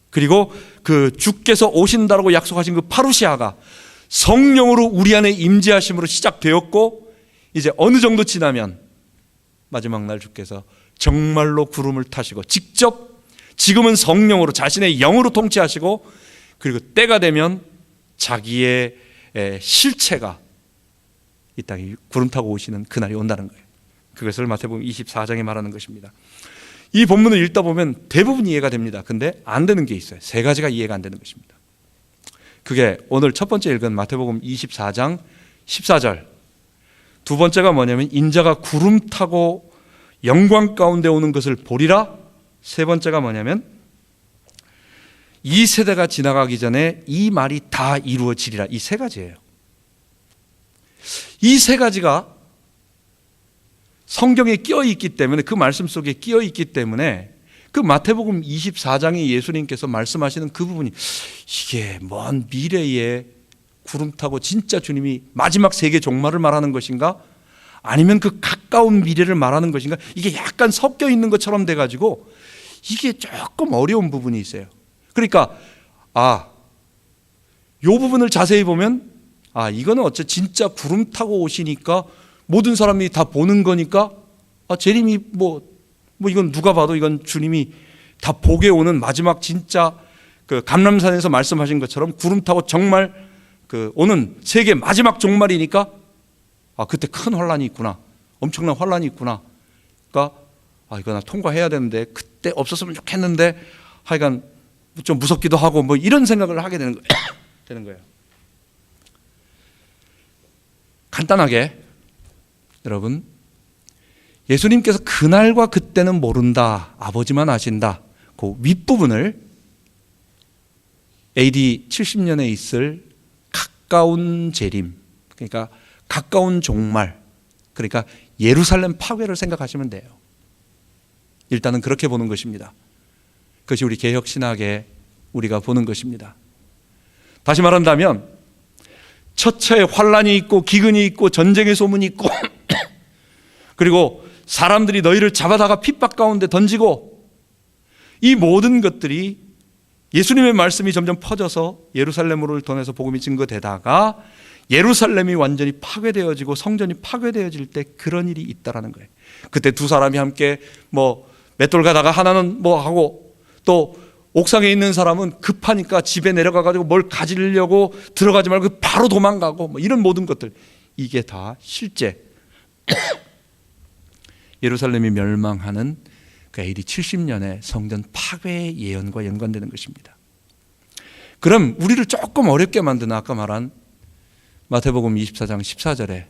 그리고 그 주께서 오신다라고 약속하신 그 파루시아가 성령으로 우리 안에 임재하심으로 시작되었고, 이제 어느 정도 지나면 마지막 날 주께서 정말로 구름을 타시고 직접, 지금은 성령으로 자신의 영으로 통치하시고, 그리고 때가 되면 자기의 실체가 이 땅에 구름 타고 오시는 그날이 온다는 거예요. 그것을 마태복음 24장에 말하는 것입니다. 이 본문을 읽다 보면 대부분 이해가 됩니다. 근데 안 되는 게 있어요. 세 가지가 이해가 안 되는 것입니다. 그게 오늘 첫 번째 읽은 마태복음 24장 14절. 두 번째가 뭐냐면 인자가 구름 타고 영광 가운데 오는 것을 보리라. 세 번째가 뭐냐면 이 세대가 지나가기 전에 이 말이 다 이루어지리라. 이 세 가지예요. 이 세 가지가 성경에 끼어 있기 때문에, 그 말씀 속에 끼어 있기 때문에 그 마태복음 24장에 예수님께서 말씀하시는 그 부분이 이게 먼 미래에 구름 타고 진짜 주님이 마지막 세계 종말을 말하는 것인가, 아니면 그 가까운 미래를 말하는 것인가, 이게 약간 섞여 있는 것처럼 돼가지고 이게 조금 어려운 부분이 있어요. 그러니까 요 부분을 자세히 보면 이거는 어째 진짜 구름 타고 오시니까 모든 사람이 다 보는 거니까 재림이 뭐 이건 누가 봐도 이건 주님이 다 보게 오는 마지막 진짜 그 감람산에서 말씀하신 것처럼 구름 타고 정말 그 오는 세계 마지막 종말이니까 그때 큰 환란이 있구나, 엄청난 환란이 있구나, 그러니까 이거 나 통과해야 되는데 그때 없었으면 좋겠는데 하여간 좀 무섭기도 하고 뭐 이런 생각을 하게 되는 거예요. 간단하게 여러분, 예수님께서 그날과 그때는 모른다, 아버지만 아신다, 그 윗부분을 AD 70년에 있을 가까운 재림, 그러니까 가까운 종말, 그러니까 예루살렘 파괴를 생각하시면 돼요. 일단은 그렇게 보는 것입니다. 그것이 우리 개혁신학에 우리가 보는 것입니다. 다시 말한다면 처처에 환란이 있고 기근이 있고 전쟁의 소문이 있고 그리고 사람들이 너희를 잡아다가 핍박 가운데 던지고, 이 모든 것들이 예수님의 말씀이 점점 퍼져서 예루살렘으로 통해서 복음이 증거되다가 예루살렘이 완전히 파괴되어지고 성전이 파괴되어질 때 그런 일이 있다라는 거예요. 그때 두 사람이 함께 맷돌 가다가 하나는 하고, 또 옥상에 있는 사람은 급하니까 집에 내려가가지고 뭘 가지려고 들어가지 말고 바로 도망가고 이런 모든 것들, 이게 다 실제 예루살렘이 멸망하는 그 AD 70년의 성전 파괴의 예언과 연관되는 것입니다. 그럼 우리를 조금 어렵게 만드는 아까 말한 마태복음 24장 14절에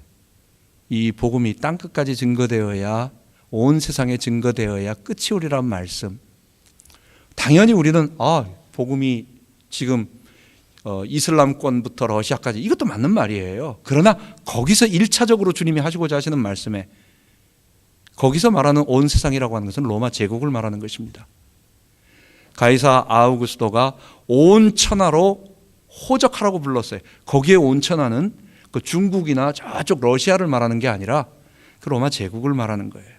이 복음이 땅끝까지 증거되어야, 온 세상에 증거되어야 끝이 오리란 말씀, 당연히 우리는 복음이 지금 이슬람권부터 러시아까지, 이것도 맞는 말이에요. 그러나 거기서 1차적으로 주님이 하시고자 하시는 말씀에, 거기서 말하는 온 세상이라고 하는 것은 로마 제국을 말하는 것입니다. 가이사 아우구스토가 온 천하로 호적하라고 불렀어요. 거기에 온 천하는 그 중국이나 저쪽 러시아를 말하는 게 아니라 그 로마 제국을 말하는 거예요.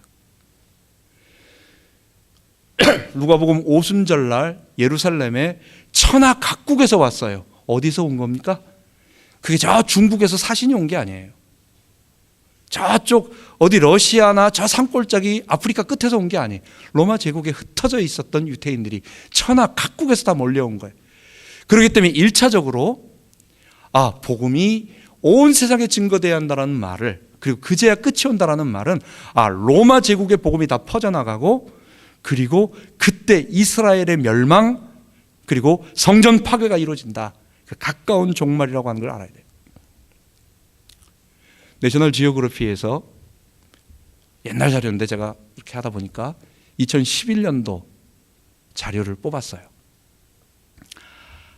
누가복음 오순절날 예루살렘에 천하 각국에서 왔어요. 어디서 온 겁니까? 그게 저 중국에서 사신이 온 게 아니에요. 저쪽 어디 러시아나 저 산골짜기 아프리카 끝에서 온 게 아니에요. 로마 제국에 흩어져 있었던 유대인들이 천하 각국에서 다 몰려온 거예요. 그렇기 때문에 1차적으로 복음이 온 세상에 증거되어야 한다는 말을, 그리고 그제야 끝이 온다라는 말은 로마 제국의 복음이 다 퍼져나가고, 그리고 그때 이스라엘의 멸망, 그리고 성전 파괴가 이루어진다, 그 가까운 종말이라고 하는 걸 알아야 돼요. 내셔널 지오그래피에서 옛날 자료인데 제가 이렇게 하다 보니까 2011년도 자료를 뽑았어요.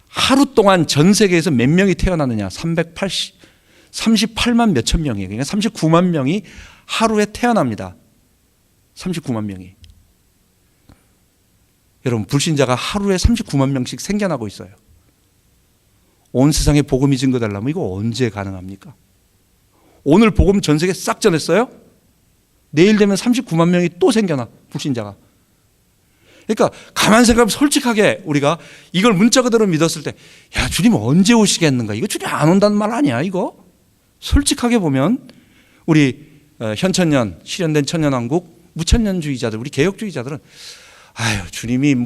하루 동안 전 세계에서 몇 명이 태어나느냐, 38만 몇천 명이에요. 그러니까 39만 명이 하루에 태어납니다. 39만 명이. 여러분, 불신자가 하루에 39만 명씩 생겨나고 있어요. 온 세상에 복음이 증거되려면 이거 언제 가능합니까? 오늘 복음 전 세계 싹 전했어요? 내일 되면 39만 명이 또 생겨나, 불신자가. 그러니까 가만 생각하면 솔직하게 우리가 이걸 문자 그대로 믿었을 때, 야, 주님 언제 오시겠는가? 이거 주님 안 온다는 말 아니야, 이거? 솔직하게 보면 우리 현천년, 실현된 천년왕국 무천년주의자들, 우리 개혁주의자들은 주님이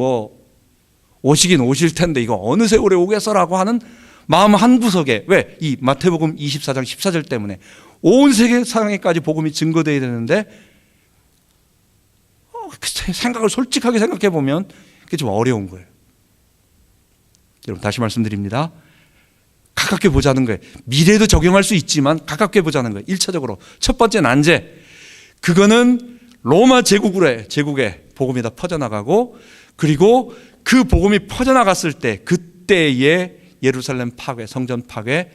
오시긴 오실 텐데 이거 어느 세월에 오겠어라고 하는 마음 한 구석에, 왜? 이 마태복음 24장 14절 때문에 온 세계상에까지 복음이 증거되어야 되는데 생각을 솔직하게 생각해 보면 그게 좀 어려운 거예요. 여러분, 다시 말씀드립니다. 가깝게 보자는 거예요. 미래에도 적용할 수 있지만 가깝게 보자는 거예요. 1차적으로 첫 번째 난제, 그거는 로마 제국에 복음이 다 퍼져나가고, 그리고 그 복음이 퍼져나갔을 때 그때의 예루살렘 파괴, 성전 파괴,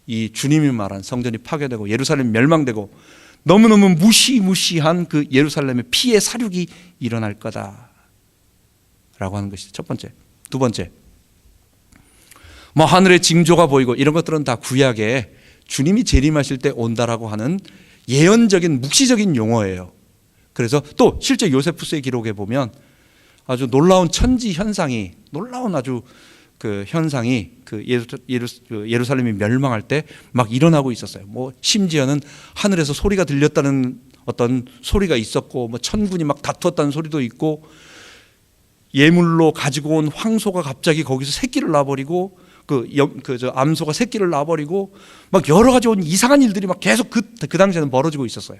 이 주님이 말한 성전이 파괴되고 예루살렘이 멸망되고 너무너무 무시무시한 그 예루살렘의 피해 사륙이 일어날 거다라고 하는 것이죠. 첫 번째. 두 번째, 뭐 하늘의 징조가 보이고 이런 것들은 다 구약에 주님이 재림하실 때 온다라고 하는 예언적인 묵시적인 용어예요. 그래서 또 실제 요세푸스의 기록에 보면 아주 놀라운 천지 현상이, 놀라운 아주 그 현상이 그 예루살렘이 멸망할 때 막 일어나고 있었어요. 뭐 심지어는 하늘에서 소리가 들렸다는 어떤 소리가 있었고, 뭐 천군이 막 다투었다는 소리도 있고, 예물로 가지고 온 황소가 갑자기 거기서 새끼를 낳아버리고, 암소가 새끼를 낳아버리고, 막 여러 가지 이상한 일들이 막 계속 그 당시에는 벌어지고 있었어요.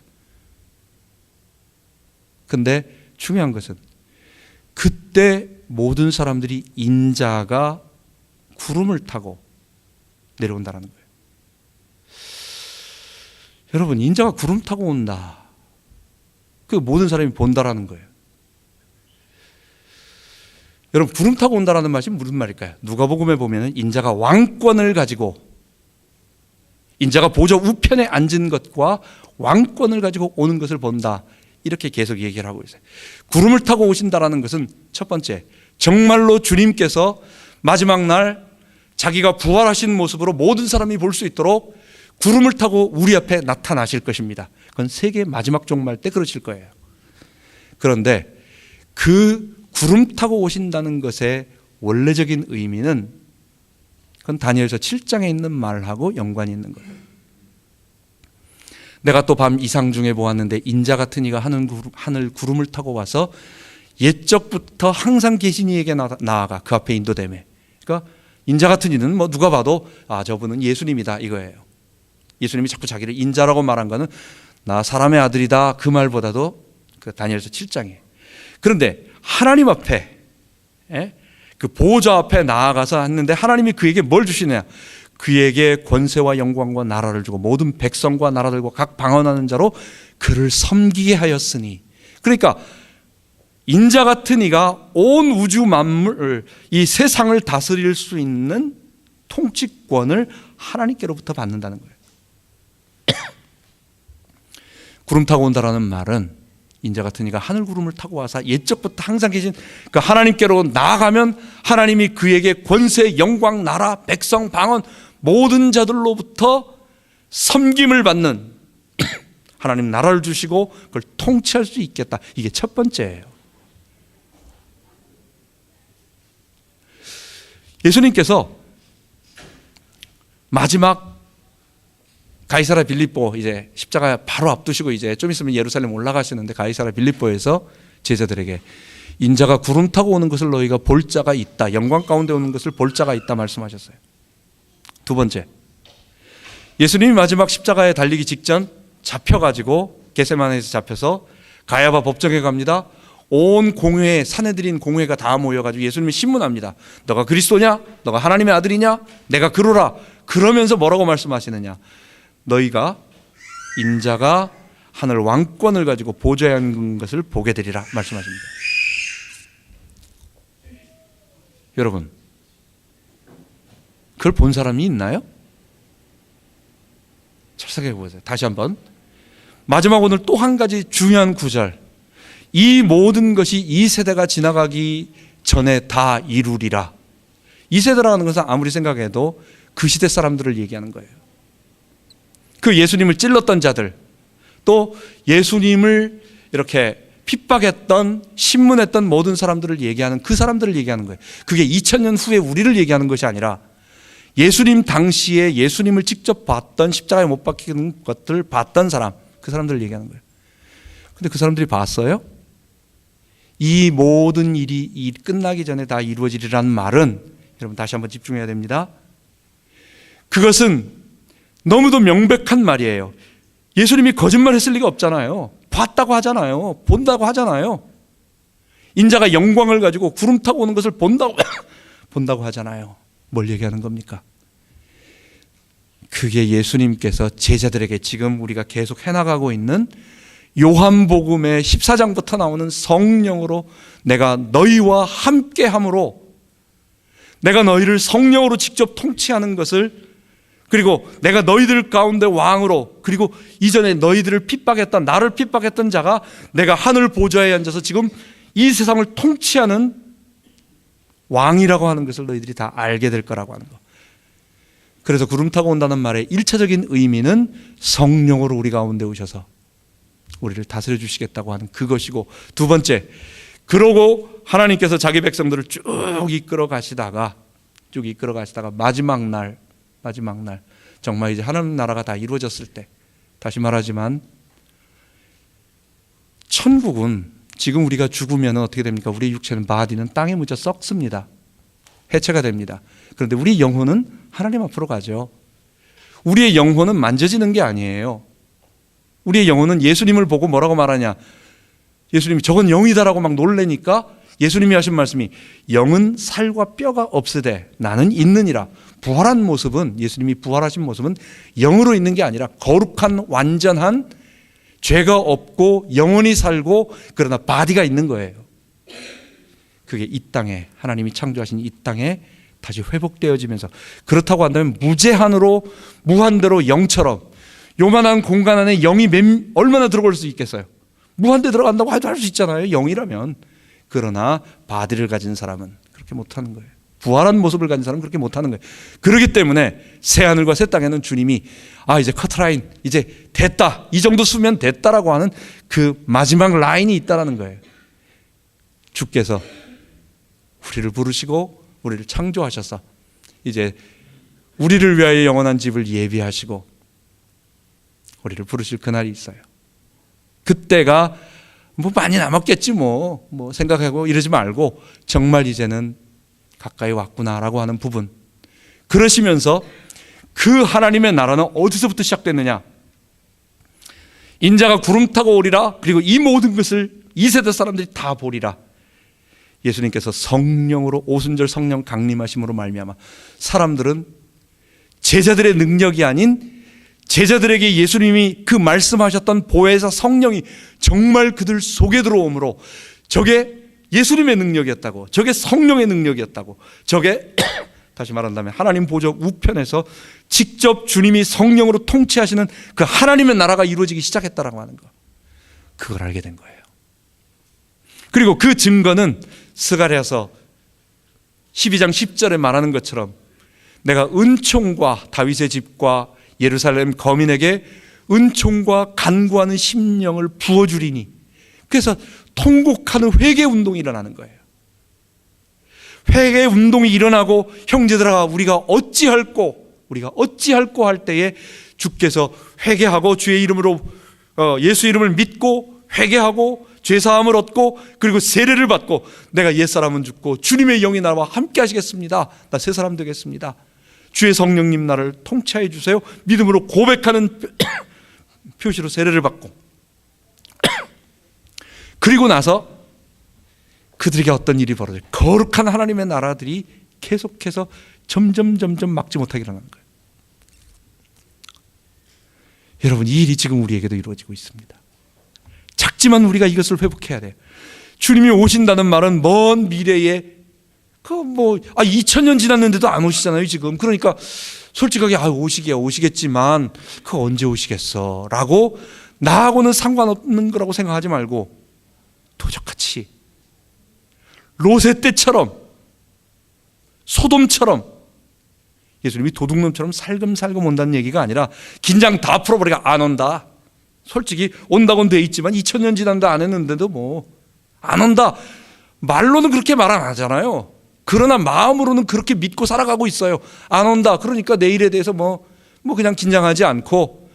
근데 중요한 것은 그때 모든 사람들이 인자가 구름을 타고 내려온다는 거예요. 여러분, 인자가 구름 타고 온다, 그 모든 사람이 본다라는 거예요. 여러분, 구름 타고 온다라는 말이 무슨 말일까요? 누가복음에 보면 인자가 왕권을 가지고, 인자가 보좌 우편에 앉은 것과 왕권을 가지고 오는 것을 본다, 이렇게 계속 얘기를 하고 있어요. 구름을 타고 오신다라는 것은 첫 번째, 정말로 주님께서 마지막 날 자기가 부활하신 모습으로 모든 사람이 볼 수 있도록 구름을 타고 우리 앞에 나타나실 것입니다. 그건 세계 마지막 종말 때 그러실 거예요. 그런데 그 구름 타고 오신다는 것의 원래적인 의미는 그건 다니엘서 7장에 있는 말하고 연관이 있는 거예요. 내가 또 밤 이상 중에 보았는데 인자 같은 이가 하늘 구름을 타고 와서 옛적부터 항상 계신 이에게 나아가 그 앞에 인도되매. 그러니까 인자 같은 이는 뭐 누가 봐도 저분은 예수님이다 이거예요. 예수님이 자꾸 자기를 인자라고 말한 거는 나 사람의 아들이다 그 말보다도 그 다니엘서 7장이에요. 그런데 하나님 앞에, 그 보호자 앞에 나아가서 했는데 하나님이 그에게 뭘 주시냐? 그에게 권세와 영광과 나라를 주고 모든 백성과 나라들과 각 방언하는 자로 그를 섬기게 하였으니. 그러니까 인자 같은 이가 온 우주 만물, 이 세상을 다스릴 수 있는 통치권을 하나님께로부터 받는다는 거예요. 구름 타고 온다라는 말은 인자 같은 이가 하늘 구름을 타고 와서 옛적부터 항상 계신 그 하나님께로 나아가면 하나님이 그에게 권세, 영광, 나라, 백성, 방언 모든 자들로부터 섬김을 받는 하나님 나라를 주시고 그걸 통치할 수 있겠다. 이게 첫 번째예요. 예수님께서 마지막 가이사랴 빌립보, 이제 십자가 바로 앞두시고 이제 좀 있으면 예루살렘 올라가시는데 가이사랴 빌립보에서 제자들에게 인자가 구름 타고 오는 것을 너희가 볼 자가 있다, 영광 가운데 오는 것을 볼 자가 있다 말씀하셨어요. 두 번째, 예수님이 마지막 십자가에 달리기 직전 잡혀가지고 겟세마네에서 잡혀서 가야바 법정에 갑니다. 온 공회, 사내들인 공회가 다 모여가지고 예수님이 신문합니다. 너가 그리스도냐? 너가 하나님의 아들이냐? 내가 그러라. 그러면서 뭐라고 말씀하시느냐? 너희가 인자가 하늘 왕권을 가지고 보좌에 앉은 것을 보게 되리라 말씀하십니다. 여러분, 그걸 본 사람이 있나요? 잘 생각해 보세요. 다시 한번 마지막 오늘 또 한 가지 중요한 구절, 이 모든 것이 이 세대가 지나가기 전에 다 이루리라. 이 세대라는 것은 아무리 생각해도 그 시대 사람들을 얘기하는 거예요. 그 예수님을 찔렀던 자들, 또 예수님을 이렇게 핍박했던, 신문했던 모든 사람들을 얘기하는, 그 사람들을 얘기하는 거예요. 그게 2000년 후에 우리를 얘기하는 것이 아니라 예수님 당시에 예수님을 직접 봤던, 십자가에 못 박히는 것들을 봤던 사람, 그 사람들을 얘기하는 거예요. 근데 그 사람들이 봤어요? 이 모든 일이 끝나기 전에 다 이루어지리라는 말은, 여러분 다시 한번 집중해야 됩니다. 그것은 너무도 명백한 말이에요. 예수님이 거짓말했을 리가 없잖아요. 봤다고 하잖아요. 본다고 하잖아요. 인자가 영광을 가지고 구름 타고 오는 것을 본다고 하잖아요. 뭘 얘기하는 겁니까? 그게 예수님께서 제자들에게 지금 우리가 계속 해나가고 있는 요한복음의 14장부터 나오는 성령으로 내가 너희와 함께함으로, 내가 너희를 성령으로 직접 통치하는 것을, 그리고 내가 너희들 가운데 왕으로, 그리고 이전에 너희들을 핍박했던, 나를 핍박했던 자가 내가 하늘 보좌에 앉아서 지금 이 세상을 통치하는 왕이라고 하는 것을 너희들이 다 알게 될 거라고 하는 거. 그래서 구름 타고 온다는 말의 1차적인 의미는 성령으로 우리 가운데 오셔서 우리를 다스려 주시겠다고 하는 그것이고, 두 번째, 그러고 하나님께서 자기 백성들을 쭉 이끌어 가시다가 마지막 날 정말 이제 하나님 나라가 다 이루어졌을 때, 다시 말하지만 천국은 지금 우리가 죽으면 어떻게 됩니까? 우리 육체는 바디는 땅에 묻혀 썩습니다. 해체가 됩니다. 그런데 우리 영혼은 하나님 앞으로 가죠. 우리의 영혼은 만져지는 게 아니에요. 우리의 영혼은 예수님을 보고 뭐라고 말하냐? 예수님이 저건 영이다라고 막 놀래니까 예수님이 하신 말씀이 영은 살과 뼈가 없으되 나는 있느니라. 부활한 모습은, 예수님이 부활하신 모습은 영으로 있는 게 아니라 거룩한 완전한, 죄가 없고 영원히 살고 그러나 바디가 있는 거예요. 그게 이 땅에, 하나님이 창조하신 이 땅에 다시 회복되어지면서, 그렇다고 한다면 무제한으로 무한대로 영처럼 요만한 공간 안에 영이 얼마나 들어갈 수 있겠어요? 무한대 들어간다고 해도 할 수 있잖아요, 영이라면. 그러나 바디를 가진 사람은 그렇게 못하는 거예요. 부활한 모습을 가진 사람은 그렇게 못하는 거예요. 그렇기 때문에 새하늘과 새 땅에는 주님이 이제 커트라인, 이제 됐다, 이 정도 수면 됐다라고 하는 그 마지막 라인이 있다라는 거예요. 주께서 우리를 부르시고 우리를 창조하셔서 이제 우리를 위하여 영원한 집을 예비하시고 우리를 부르실 그날이 있어요. 그때가 뭐 많이 남았겠지 뭐 생각하고 이러지 말고 정말 이제는 가까이 왔구나라고 하는 부분. 그러시면서 그 하나님의 나라는 어디서부터 시작됐느냐? 인자가 구름 타고 오리라, 그리고 이 모든 것을 이 세대 사람들이 다 보리라. 예수님께서 성령으로, 오순절 성령 강림하심으로 말미암아 사람들은 제자들의 능력이 아닌, 제자들에게 예수님이 그 말씀하셨던 보혜사 성령이 정말 그들 속에 들어오므로 저게 예수님의 능력이었다고, 저게 성령의 능력이었다고, 저게 다시 말한다면 하나님 보좌 우편에서 직접 주님이 성령으로 통치하시는 그 하나님의 나라가 이루어지기 시작했다라고 하는 거, 그걸 알게 된 거예요. 그리고 그 증거는 스가랴서 12장 10절에 말하는 것처럼 내가 은총과 다윗의 집과 예루살렘 거민에게 은총과 간구하는 심령을 부어주리니, 그래서 통곡하는 회개 운동이 일어나는 거예요. 회개 운동이 일어나고 형제들아 우리가 어찌할꼬 할 때에 주께서 회개하고 주의 이름으로 예수 이름을 믿고 회개하고 죄사함을 얻고 그리고 세례를 받고 내가 옛사람은 죽고 주님의 영이 나와 함께 하시겠습니다. 나 새 사람 되겠습니다. 주의 성령님 나를 통치해 주세요. 믿음으로 고백하는 표시로 세례를 받고 그리고 나서 그들에게 어떤 일이 벌어져요? 거룩한 하나님의 나라들이 계속해서 점점 막지 못하게 일어나는 거예요. 여러분, 이 일이 지금 우리에게도 이루어지고 있습니다. 작지만 우리가 이것을 회복해야 돼요. 주님이 오신다는 말은 먼 미래에 2000년 지났는데도 안 오시잖아요 지금. 그러니까 솔직하게 오시겠지만 그 언제 오시겠어 라고 나하고는 상관없는 거라고 생각하지 말고 도적같이 롯의 때처럼 소돔처럼 예수님이 도둑놈처럼 살금살금 온다는 얘기가 아니라 긴장 다 풀어버리고 안 온다. 솔직히 온다고는 돼 있지만 2000년 지났는데 안 했는데도 안 온다. 말로는 그렇게 말 안 하잖아요. 그러나 마음으로는 그렇게 믿고 살아가고 있어요. 안 온다. 그러니까 내일에 대해서 그냥 긴장하지 않고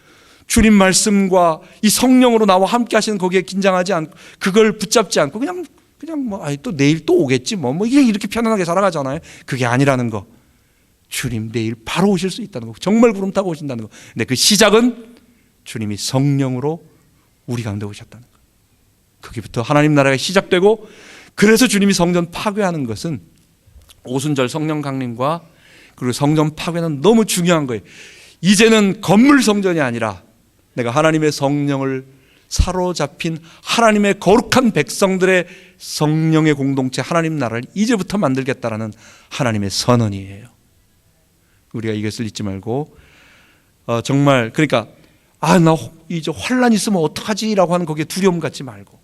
주님 말씀과 이 성령으로 나와 함께 하시는 거기에 긴장하지 않고 그걸 붙잡지 않고 그냥 또 내일 또 오겠지 이렇게 편안하게 살아가잖아요. 그게 아니라는 거. 주님 내일 바로 오실 수 있다는 거. 정말 구름 타고 오신다는 거. 근데 그 시작은 주님이 성령으로 우리 가운데 오셨다는 거. 거기부터 하나님 나라가 시작되고, 그래서 주님이 성전 파괴하는 것은 오순절 성령 강림과 그리고 성전 파괴는 너무 중요한 거예요. 이제는 건물 성전이 아니라 내가 하나님의 성령을 사로잡힌 하나님의 거룩한 백성들의 성령의 공동체 하나님 나라를 이제부터 만들겠다라는 하나님의 선언이에요. 우리가 이것을 잊지 말고 정말 그러니까 나 이제 환란 있으면 어떡하지라고 하는 거기에 두려움 갖지 말고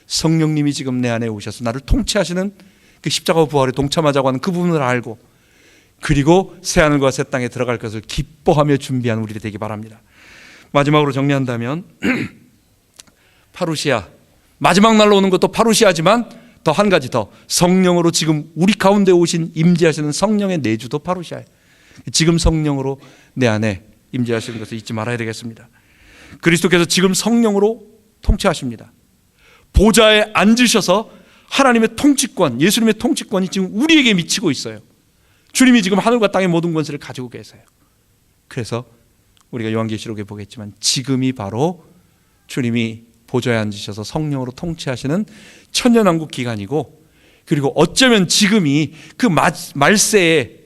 성령님이 지금 내 안에 오셔서 나를 통치하시는 그 십자가 부활에 동참하자고 하는 그 부분을 알고 그리고 새하늘과 새 땅에 들어갈 것을 기뻐하며 준비한 우리들이 되기 바랍니다. 마지막으로 정리한다면 파루시아, 마지막 날로 오는 것도 파루시아지만 더 한 가지 더, 성령으로 지금 우리 가운데 오신 임재하시는 성령의 내주도 파루시아예요. 지금 성령으로 내 안에 임재하시는 것을 잊지 말아야 되겠습니다. 그리스도께서 지금 성령으로 통치하십니다. 보좌에 앉으셔서 하나님의 통치권, 예수님의 통치권이 지금 우리에게 미치고 있어요. 주님이 지금 하늘과 땅의 모든 권세를 가지고 계세요. 그래서 우리가 요한계시록에 보겠지만 지금이 바로 주님이 보좌에 앉으셔서 성령으로 통치하시는 천년왕국 기간이고, 그리고 어쩌면 지금이 그 말세에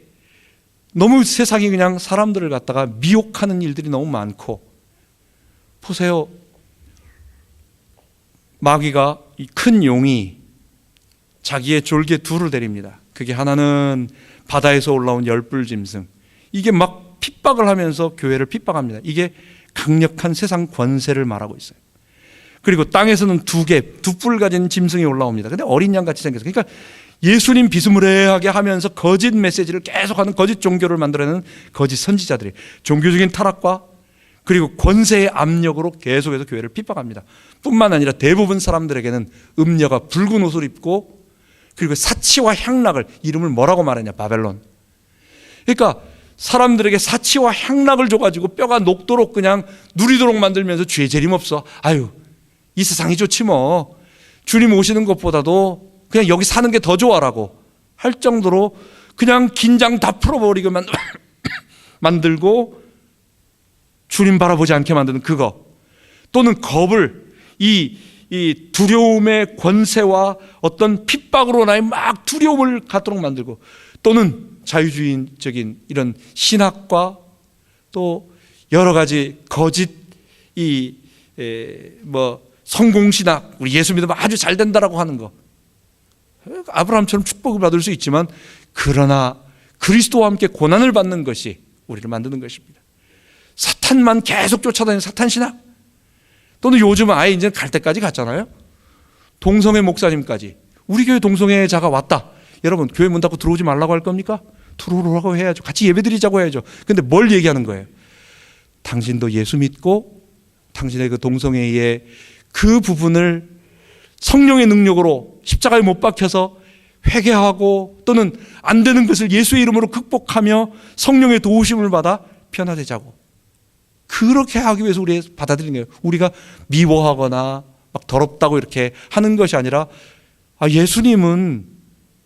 너무 세상이 그냥 사람들을 갖다가 미혹하는 일들이 너무 많고, 보세요. 마귀가, 이 큰 용이 자기의 졸개 둘을 데립니다. 그게 하나는 바다에서 올라온 열불 짐승, 이게 막 핍박을 하면서 교회를 핍박합니다. 이게 강력한 세상 권세를 말하고 있어요. 그리고 땅에서는 두 뿔 가진 짐승이 올라옵니다. 근데 어린 양같이 생겨서, 그러니까 예수님 비스무리하게 하면서 거짓 메시지를 계속하는 거짓 종교를 만들어내는 거짓 선지자들이 종교적인 타락과 그리고 권세의 압력으로 계속해서 교회를 핍박합니다. 뿐만 아니라 대부분 사람들에게는 음녀가 붉은 옷을 입고, 그리고 사치와 향락을, 이름을 뭐라고 말하냐, 바벨론. 그러니까 사람들에게 사치와 향락을 줘가지고 뼈가 녹도록 그냥 누리도록 만들면서 죄 재림 없어, 아유 이 세상이 좋지 뭐, 주님 오시는 것보다도 그냥 여기 사는 게 더 좋아라고 할 정도로 그냥 긴장 다 풀어버리게 만들고 주님 바라보지 않게 만드는 그거, 또는 겁을, 이 두려움의 권세와 어떤 핍박으로 나의 막 두려움을 갖도록 만들고, 또는 자유주의적인 이런 신학과 또 여러 가지 거짓 성공신학, 우리 예수 믿으면 아주 잘 된다라고 하는 거, 아브라함처럼 축복을 받을 수 있지만 그러나 그리스도와 함께 고난을 받는 것이 우리를 만드는 것입니다. 사탄만 계속 쫓아다니는 사탄신학, 또는 요즘은 아예 이제 갈 때까지 갔잖아요. 동성애 목사님까지, 우리 교회 동성애자가 왔다, 여러분 교회 문 닫고 들어오지 말라고 할 겁니까? 들어오라고 해야죠. 같이 예배드리자고 해야죠. 근데 뭘 얘기하는 거예요? 당신도 예수 믿고 당신의 그 동성애의 그 부분을 성령의 능력으로 십자가에 못 박혀서 회개하고, 또는 안 되는 것을 예수의 이름으로 극복하며 성령의 도우심을 받아 변화되자고, 그렇게 하기 위해서 우리가 받아들이는 거예요. 우리가 미워하거나 막 더럽다고 이렇게 하는 것이 아니라, 예수님은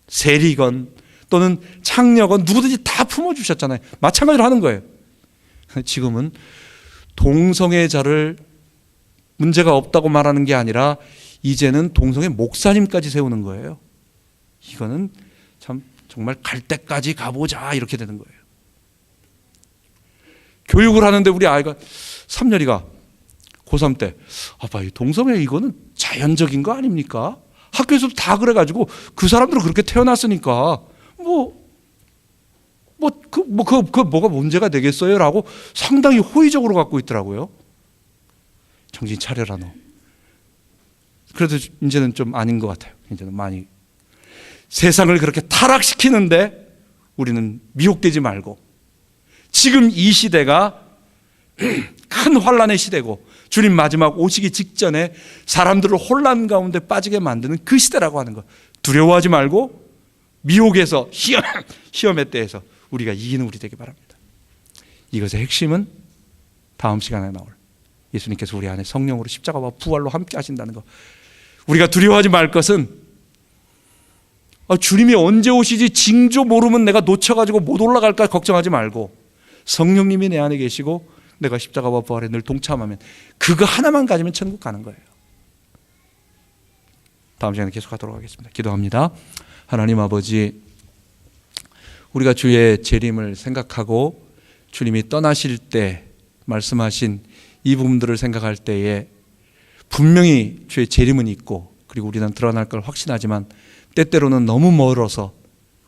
세리건 또는 창녀건 누구든지 다 품어주셨잖아요. 마찬가지로 하는 거예요. 지금은 동성애자를 문제가 없다고 말하는 게 아니라 이제는 동성애 목사님까지 세우는 거예요. 이거는 참 정말 갈 때까지 가보자 이렇게 되는 거예요. 교육을 하는데 우리 아이가, 3년이가 고3 때, 아빠 이 동성애 이거는 자연적인 거 아닙니까? 학교에서도 다 그래가지고 그 사람들은 그렇게 태어났으니까 뭐가 문제가 되겠어요? 라고 상당히 호의적으로 갖고 있더라고요. 정신 차려라 너. 그래도 이제는 좀 아닌 것 같아요. 이제는 많이 세상을 그렇게 타락시키는데 우리는 미혹되지 말고, 지금 이 시대가 큰 환란의 시대고 주님 마지막 오시기 직전에 사람들을 혼란 가운데 빠지게 만드는 그 시대라고 하는 것, 두려워하지 말고 미혹에서 시험의 때에서 우리가 이기는 우리 되기 바랍니다. 이것의 핵심은 다음 시간에 나올 예수님께서 우리 안에 성령으로 십자가와 부활로 함께 하신다는 것. 우리가 두려워하지 말 것은, 주님이 언제 오시지 징조 모르면 내가 놓쳐가지고 못 올라갈까 걱정하지 말고, 성령님이 내 안에 계시고 내가 십자가와 부활에 늘 동참하면 그거 하나만 가지면 천국 가는 거예요. 다음 시간에 계속하도록 하겠습니다. 기도합니다. 하나님 아버지, 우리가 주의 재림을 생각하고 주님이 떠나실 때 말씀하신 이 부분들을 생각할 때에 분명히 주의 재림은 있고, 그리고 우리는 드러날 걸 확신하지만 때때로는 너무 멀어서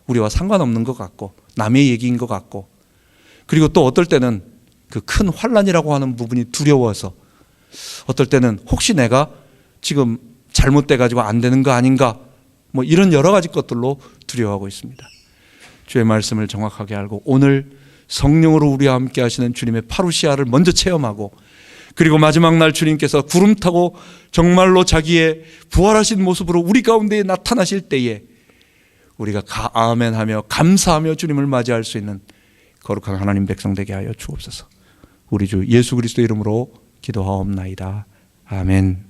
우리와 상관없는 것 같고 남의 얘기인 것 같고, 그리고 또 어떨 때는 그 큰 환난이라고 하는 부분이 두려워서 어떨 때는 혹시 내가 지금 잘못돼 가지고 안 되는 거 아닌가 뭐 이런 여러 가지 것들로 두려워하고 있습니다. 주의 말씀을 정확하게 알고 오늘 성령으로 우리와 함께 하시는 주님의 파루시아를 먼저 체험하고 그리고 마지막 날 주님께서 구름 타고 정말로 자기의 부활하신 모습으로 우리 가운데 나타나실 때에 우리가 아멘하며 감사하며 주님을 맞이할 수 있는 거룩한 하나님 백성 되게 하여 주옵소서. 우리 주 예수 그리스도 이름으로 기도하옵나이다. 아멘.